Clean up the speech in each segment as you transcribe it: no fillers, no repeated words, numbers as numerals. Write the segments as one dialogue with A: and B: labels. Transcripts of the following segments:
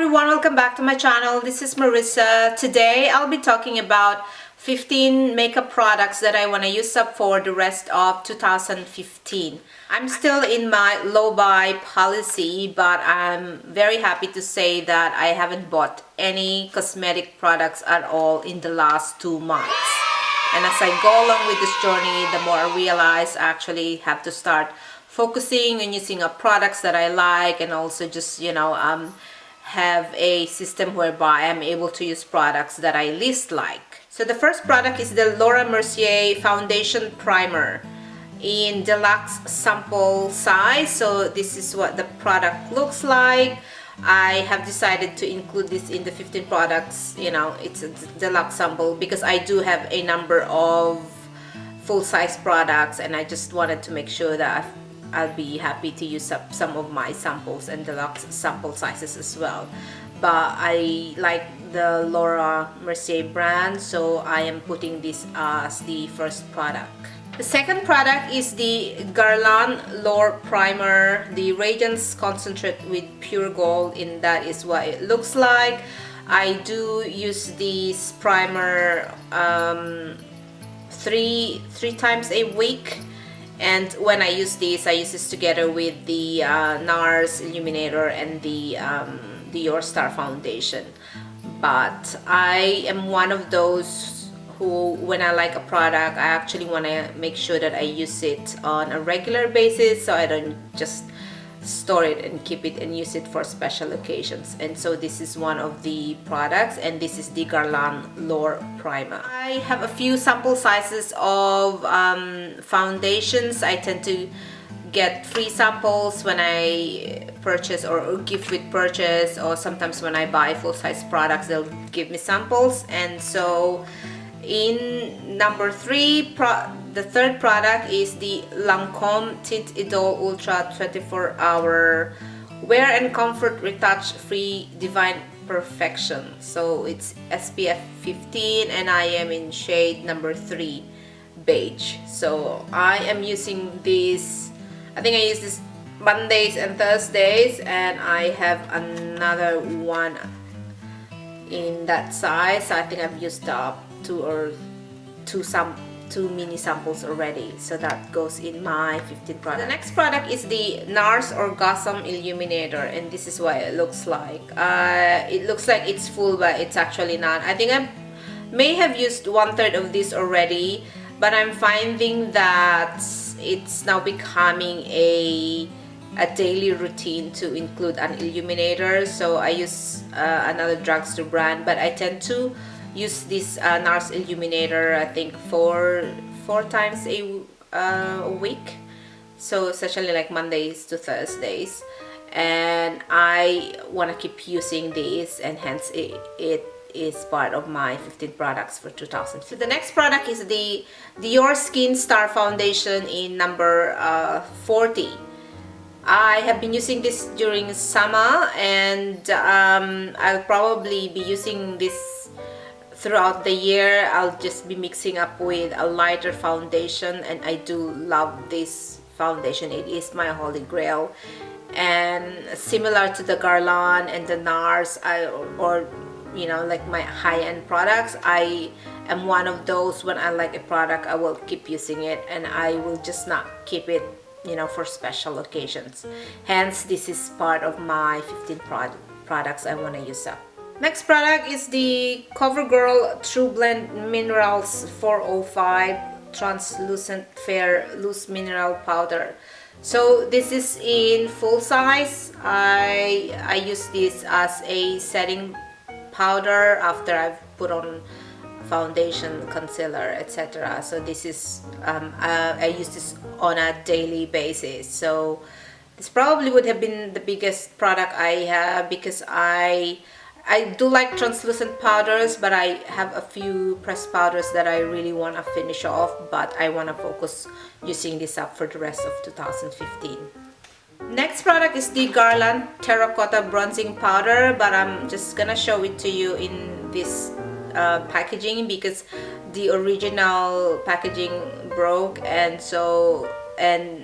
A: everyone, welcome back to my channel. This is Marissa. Today I'll be talking about 15 makeup products that I want to use up for the rest of 2015. I'm still in my low buy policy, but I'm very happy to say that I haven't bought any cosmetic products at all in the last 2 months. And as I go along with this journey, the more I realize I actually have to start focusing on using up products that I like, and also just have a system whereby I'm able to use products that I least like. So the first product is the Mercier Foundation Primer in Deluxe sample size. So this is what the product looks like. I have decided to include this in the 15 products, it's a deluxe sample because I do have a number of full-size products, and I just wanted to make sure that I'll be happy to use up some of my samples and deluxe sample sizes as well. But I like the Mercier brand, so I am putting this as the first product. The second product is the Guerlain Primer, the Radiance Concentrate with Pure Gold, and that is what it looks like. I do use this primer three times a week. And when I use this together with the Nars Illuminator and the Dior Star Foundation. But I am one of those who, when I like a product, I actually want to make sure that I use it on a regular basis, so I don't just store it and keep it and use it for special occasions. And so this is one of the products, and this is the Guerlain Primer. I have a few sample sizes of foundations. I tend to get free samples when I purchase or gift with purchase, or sometimes when I buy full-size products they'll give me samples. And so in number 3, the third product is the Lancome Teint Idole Ultra 24-hour Wear and Comfort Retouch Free Divine Perfection. So it's SPF 15, and I am in shade number 3, beige. So I am using this, I think I use this Mondays and Thursdays, and I have another one in that size. I think I've used up two mini samples already, so that goes in my 15 product. The next product is the Nars Orgasm Illuminator, and this is what it looks like. It looks like it's full, but it's actually not. I think I may have used 1/3 of this already, but I'm finding that it's now becoming a daily routine to include an illuminator. So I use another drugstore brand, but I tend to use this Nars Illuminator, I think four times a week, so essentially like Mondays to Thursdays, and I want to keep using this, and hence it is part of my 15 products for 2000. So the next product is the Dior Skin Star Foundation in number 40. I have been using this during summer, and I'll probably be using this throughout the year. I'll just be mixing up with a lighter foundation, and I do love this foundation. It is my holy grail, and similar to the Guerlain and the Nars, like my high-end products, I am one of those, when I like a product I will keep using it, and I will just not keep it for special occasions. Hence this is part of my 15 products I want to use up. Next product is the CoverGirl True Blend Minerals 405 Translucent Fair Loose Mineral Powder. So this is in full size. I use this as a setting powder after I've put on foundation, concealer, etc. So this is I use this on a daily basis. So this probably would have been the biggest product I have, because I do like translucent powders, but I have a few pressed powders that I really want to finish off, but I want to focus using this up for the rest of 2015. Next product is the Guerlain Terracotta Bronzing Powder, but I'm just gonna show it to you in this packaging because the original packaging broke, and so I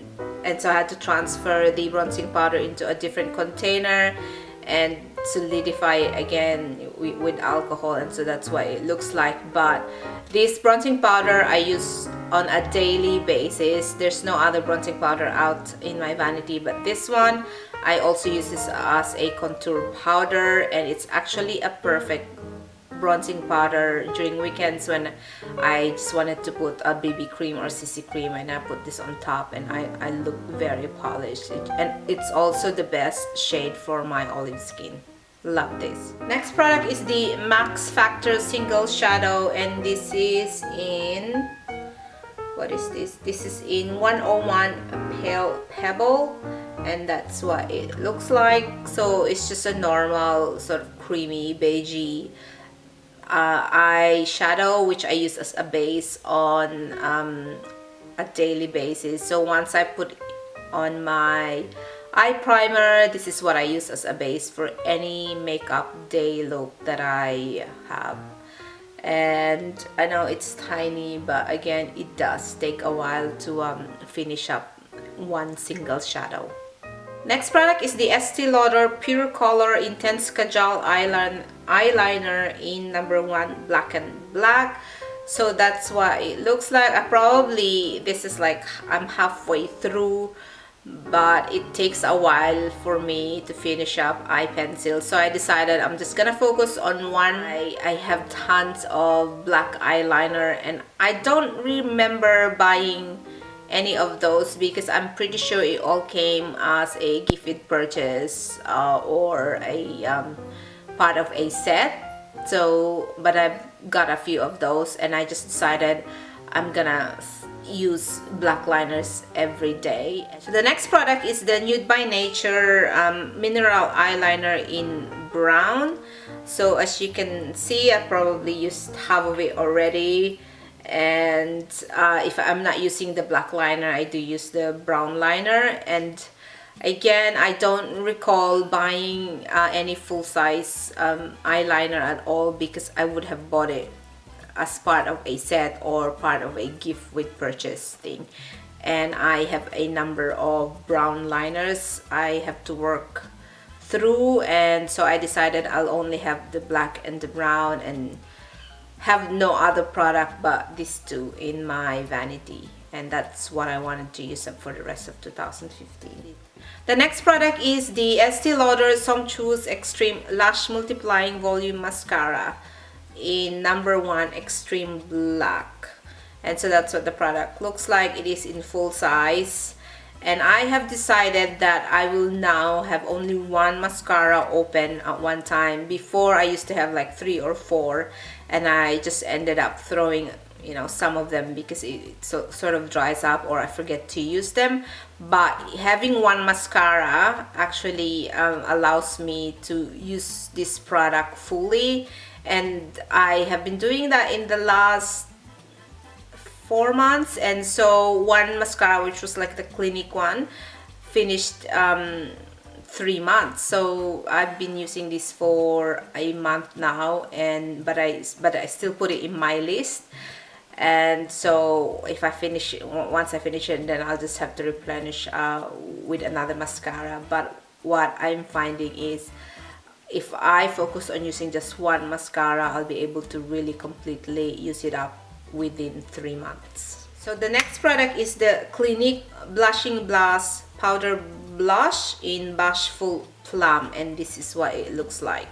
A: had to transfer the bronzing powder into a different container, and solidify it again with alcohol, and so that's what it looks like. But this bronzing powder I use on a daily basis. There's no other bronzing powder out in my vanity, but this one I also use this as a contour powder, and it's actually a perfect bronzing powder during weekends when I just wanted to put a BB cream or CC cream, and I put this on top and I look very polished. And it's also the best shade for my olive skin. Love this. Next product is the Max Factor Single Shadow, and this is in, what is this? This is in 101 Pebble, and that's what it looks like. So it's just a normal sort of creamy beigey eyeshadow, which I use as a base on a daily basis. So once I put on my eye primer, this is what I use as a base for any makeup day look that I have. And I know it's tiny, but again, it does take a while to finish up one single shadow. Next product is the Estee Lauder Pure Color Intense Kajal Eyeliner in number 1 Black and Black. So that's what it looks like. This is like I'm halfway through, but it takes a while for me to finish up eye pencil. So I decided I'm just gonna focus on one. I have tons of black eyeliner, and I don't remember buying any of those because I'm pretty sure it all came as a gifted purchase or a part of a set. So but I've got a few of those, and I just decided I'm gonna use black liners every day. So the next product is the Nude by Nature mineral eyeliner in brown. So as you can see, I probably used half of it already. And if I'm not using the black liner, I do use the brown liner. And again, I don't recall buying any full-size eyeliner at all because I would have bought it as part of a set or part of a gift with purchase thing. And I have a number of brown liners I have to work through, and so I decided I'll only have the black and the brown and have no other product but these two in my vanity, and that's what I wanted to use up for the rest of 2015. The next product is the Estee Lauder Sumptous Extreme Lash Multiplying Volume Mascara in number 1 Extreme Black, and so that's what the product looks like. It is in full size, and I have decided that I will now have only one mascara open at one time. Before I used to have like 3 or 4, and I just ended up throwing some of them because it sort of dries up or I forget to use them. But having one mascara actually allows me to use this product fully, and I have been doing that in the last 4 months. And so one mascara, which was like the Clinique one, finished 3 months. So I've been using this for a month now, and but I still put it in my list. And so if I finish it, once I finish it, then I'll just have to replenish with another mascara. But what I'm finding is if I focus on using just one mascara, I'll be able to really completely use it up within 3 months. So the next product is the Clinique Blushing Blush Powder Blush in Bashful Plum, and this is what it looks like.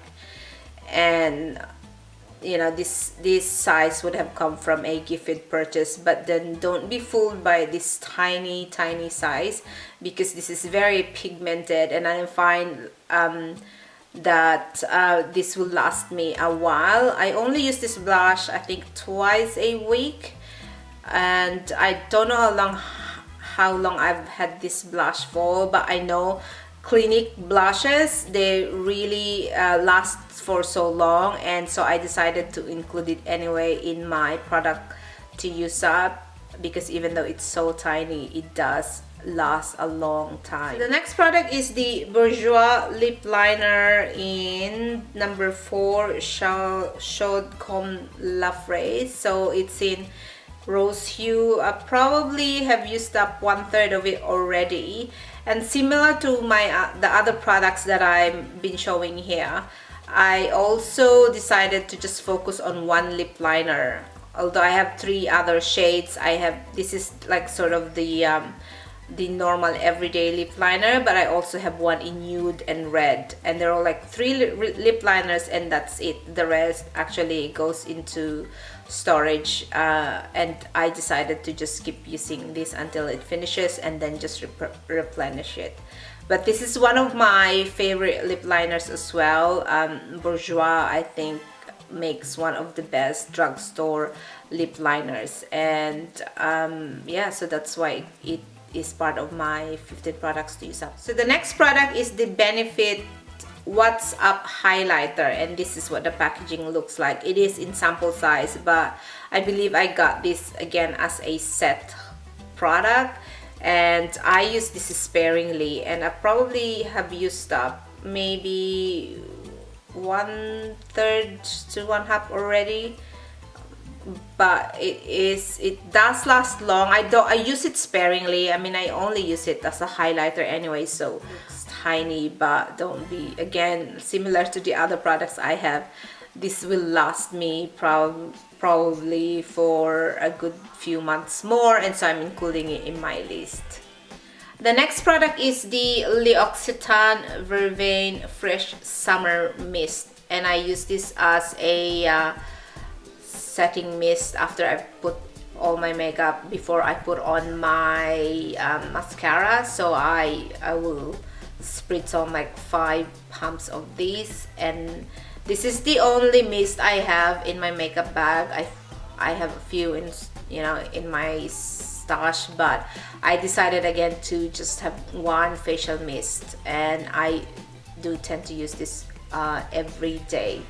A: And this size would have come from a gifted purchase, but then don't be fooled by this tiny size because this is very pigmented, and I find that this will last me a while. I only use this blush I think twice a week, and I don't know how long I've had this blush for, but I know Clinique blushes, they really last for so long, and so I decided to include it anyway in my product to use up because even though it's so tiny, it does last a long time. So the next product is the Bourjois Lip Liner in number 4 Chaude Comme La Fraise. So it's in rose hue. I probably have used up 1/3 of it already, And similar to my the other products that I've been showing here, I also decided to just focus on one lip liner. Although I have 3 other shades, this is like sort of the normal everyday lip liner, but I also have one in nude and red, and there are like 3 lip liners, and that's it. The rest actually goes into storage, and I decided to just keep using this until it finishes and then just replenish it. But this is one of my favorite lip liners as well. Bourjois, I think, makes one of the best drugstore lip liners, and yeah, so that's why it is part of my 15 products to use up. So the next product is the Benefit What's Up highlighter, and this is what the packaging looks like. It is in sample size, but I believe I got this again as a set product, and I use this sparingly, and I probably have used up maybe 1/3 to 1/2 already, but it does last long. I use it sparingly. I mean, I only use it as a highlighter anyway, so it's tiny, but don't be, again, similar to the other products I have, this will last me probably for a good few months more, and so I'm including it in my list. The next product is the L'Occitane Vervain Fresh Summer Mist, and I use this as a setting mist after I put all my makeup, before I put on my mascara. So I will spritz on like 5 pumps of this, and this is the only mist I have in my makeup bag. I have a few in my stash, but I decided again to just have one facial mist, and I do tend to use this every day.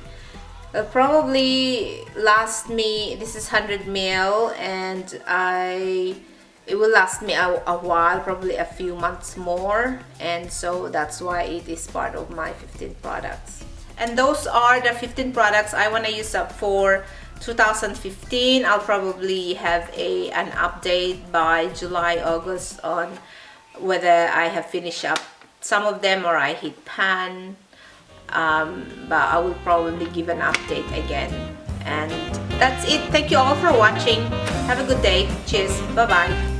A: It'll probably last me, this is 100 ml, and it will last me a while, probably a few months more, and so that's why it is part of my 15 products. And those are the 15 products I want to use up for 2015. I'll probably have an update by July, August on whether I have finished up some of them or I hit pan. But I will probably give an update again. And that's it. Thank you all for watching. Have a good day. Cheers. Bye bye.